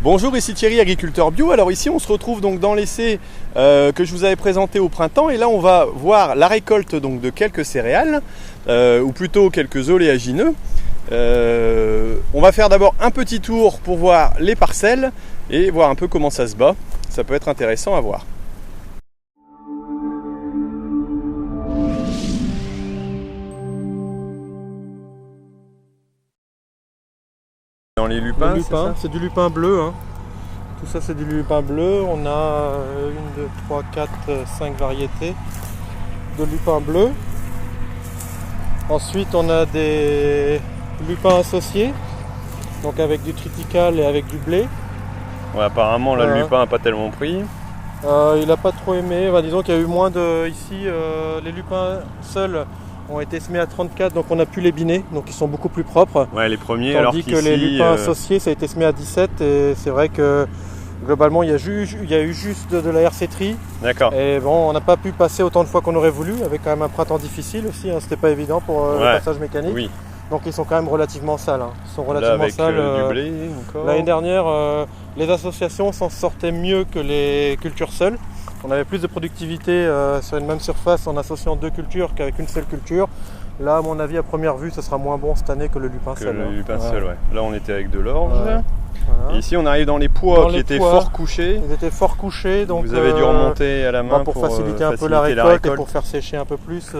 Bonjour, ici Thierry, agriculteur bio. Alors ici on se retrouve donc dans l'essai que je vous avais présenté au printemps et là on va voir la récolte donc de quelques céréales ou plutôt quelques oléagineux. On va faire d'abord un petit tour pour voir les parcelles et voir un peu comment ça se bat. Ça peut être intéressant à voir. Dans les lupins, c'est du lupin bleu. Hein. Tout ça c'est du lupin bleu. On a 1, 2, 3, 4, 5 variétés de lupin bleu. Ensuite on a des lupins associés, donc avec du triticale et avec du blé. Ouais, apparemment là, le lupin n'a pas tellement pris. Il n'a pas trop aimé. Disons qu'il y a eu moins de... Ici les lupins seuls ont été semés à 34, donc on a pu les biner, donc ils sont beaucoup plus propres. Ouais, les premiers, tandis alors que les lupins associés, ça a été semé à 17 et c'est vrai que globalement il y a eu juste de la RC-Tri. D'accord. Et bon, on n'a pas pu passer autant de fois qu'on aurait voulu, avec quand même un printemps difficile aussi, hein, c'était pas évident pour le passage mécanique. Oui. Donc ils sont quand même relativement sales. Hein. Ils sont relativement là, avec sales. Du blé encore. L'année dernière, les associations s'en sortaient mieux que les cultures seules. On avait plus de productivité sur une même surface en associant deux cultures qu'avec une seule culture. Là, à mon avis, à première vue, ça sera moins bon cette année que le lupin seul. Le lupin seul, ouais. Là, on était avec de l'orge. Voilà. Et ici, on arrive dans les pois qui étaient fort couchés. Ils étaient fort couchés, donc vous avez dû remonter à la main pour faciliter un peu la récolte et pour faire sécher un peu plus.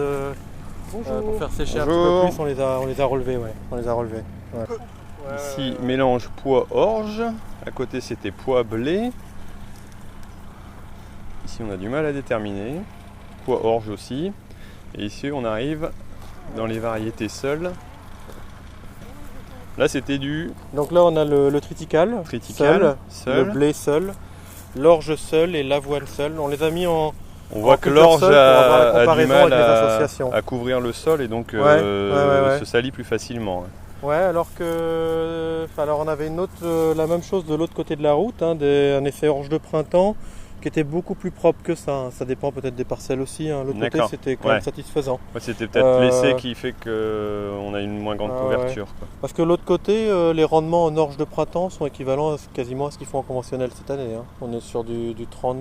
Pour faire sécher un petit peu plus, on les a relevés. Ouais. On les a relevés. Ouais. Ici, mélange pois-orge. À côté, c'était pois-blé. Ici, on a du mal à déterminer. Pois-orge aussi. Et ici, on arrive dans les variétés seules. Là, c'était du... Donc là, on a le triticale seul, le blé seul, l'orge seul et l'avoine seule. On les a mis en... On voit que l'orge a du mal à couvrir le sol et donc se salit plus facilement. Ouais, alors on avait la même chose de l'autre côté de la route, hein, un essai orge de printemps qui était beaucoup plus propre que ça. Hein. Ça dépend peut-être des parcelles aussi. Hein. L'autre côté, c'était quand même satisfaisant. Ouais, c'était peut-être l'essai qui fait qu'on a une moins grande couverture. Quoi. Parce que l'autre côté, les rendements en orge de printemps sont équivalents quasiment à ce qu'ils font en conventionnel cette année. Hein. On est sur du 30,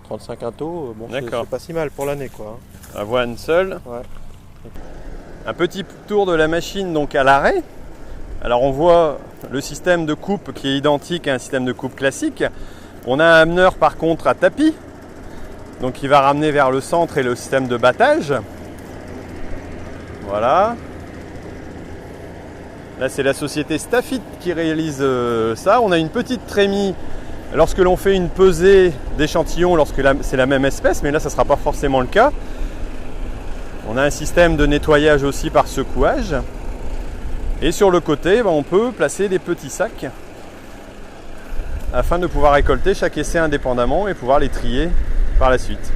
35 quintaux. Bon, c'est pas si mal pour l'année, quoi. Hein. Avoine seule. Ouais. Un petit tour de la machine donc à l'arrêt. Alors on voit le système de coupe qui est identique à un système de coupe classique. On a un ameneur par contre à tapis, donc qui va ramener vers le centre et le système de battage. Voilà. Là c'est la société Staffit qui réalise ça. On a une petite trémie lorsque l'on fait une pesée d'échantillons lorsque c'est la même espèce, mais là ça ne sera pas forcément le cas. On a un système de nettoyage aussi par secouage. Et sur le côté, on peut placer des petits sacs afin de pouvoir récolter chaque essai indépendamment et pouvoir les trier par la suite.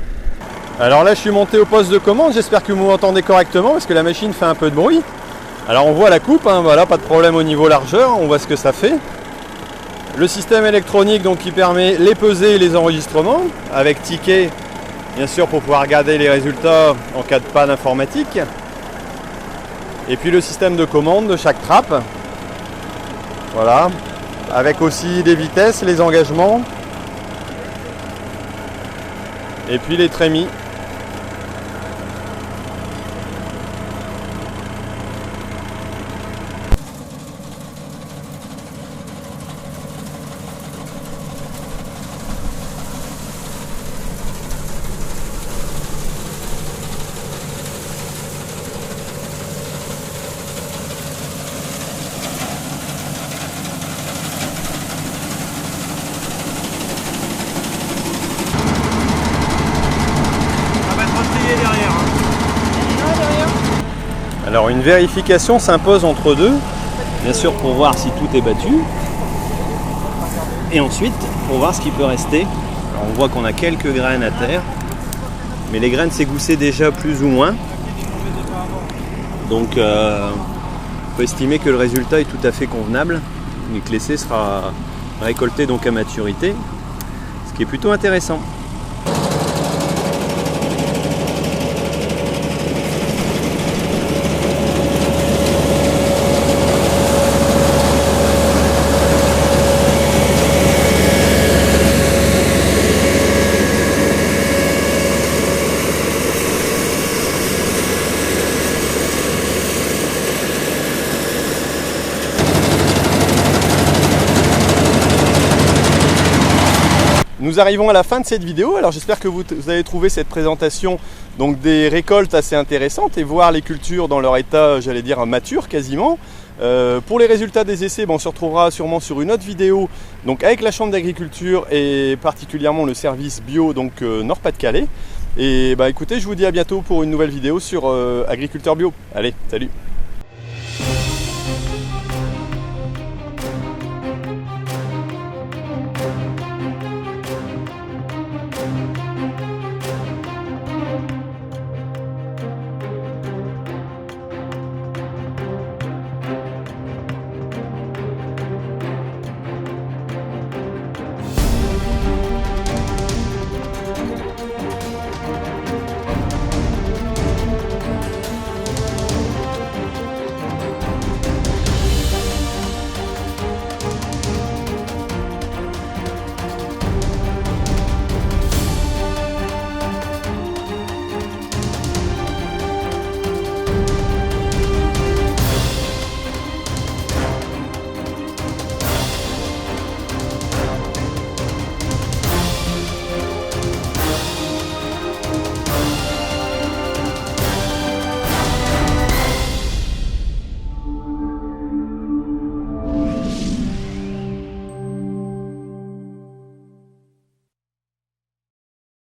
Alors là, je suis monté au poste de commande. J'espère que vous m'entendez correctement parce que la machine fait un peu de bruit. Alors on voit la coupe, hein, voilà, pas de problème au niveau largeur. On voit ce que ça fait. Le système électronique donc, qui permet les pesées et les enregistrements avec ticket. Bien sûr pour pouvoir regarder les résultats en cas de panne informatique. Et puis le système de commande de chaque trappe. Voilà. Avec aussi des vitesses, les engagements. Et puis les trémies. Alors une vérification s'impose entre deux, bien sûr pour voir si tout est battu, et ensuite pour voir ce qui peut rester. Alors, on voit qu'on a quelques graines à terre, mais les graines s'égoussaient déjà plus ou moins, donc on peut estimer que le résultat est tout à fait convenable, et que l'essai sera récolté donc à maturité, ce qui est plutôt intéressant. Nous arrivons à la fin de cette vidéo. Alors j'espère que vous avez trouvé cette présentation donc des récoltes assez intéressante et voir les cultures dans leur état, j'allais dire, mature quasiment. Pour les résultats des essais, on se retrouvera sûrement sur une autre vidéo donc avec la Chambre d'agriculture et particulièrement le service bio donc Nord-Pas-de-Calais. Et écoutez, je vous dis à bientôt pour une nouvelle vidéo sur agriculteur bio. Allez, salut!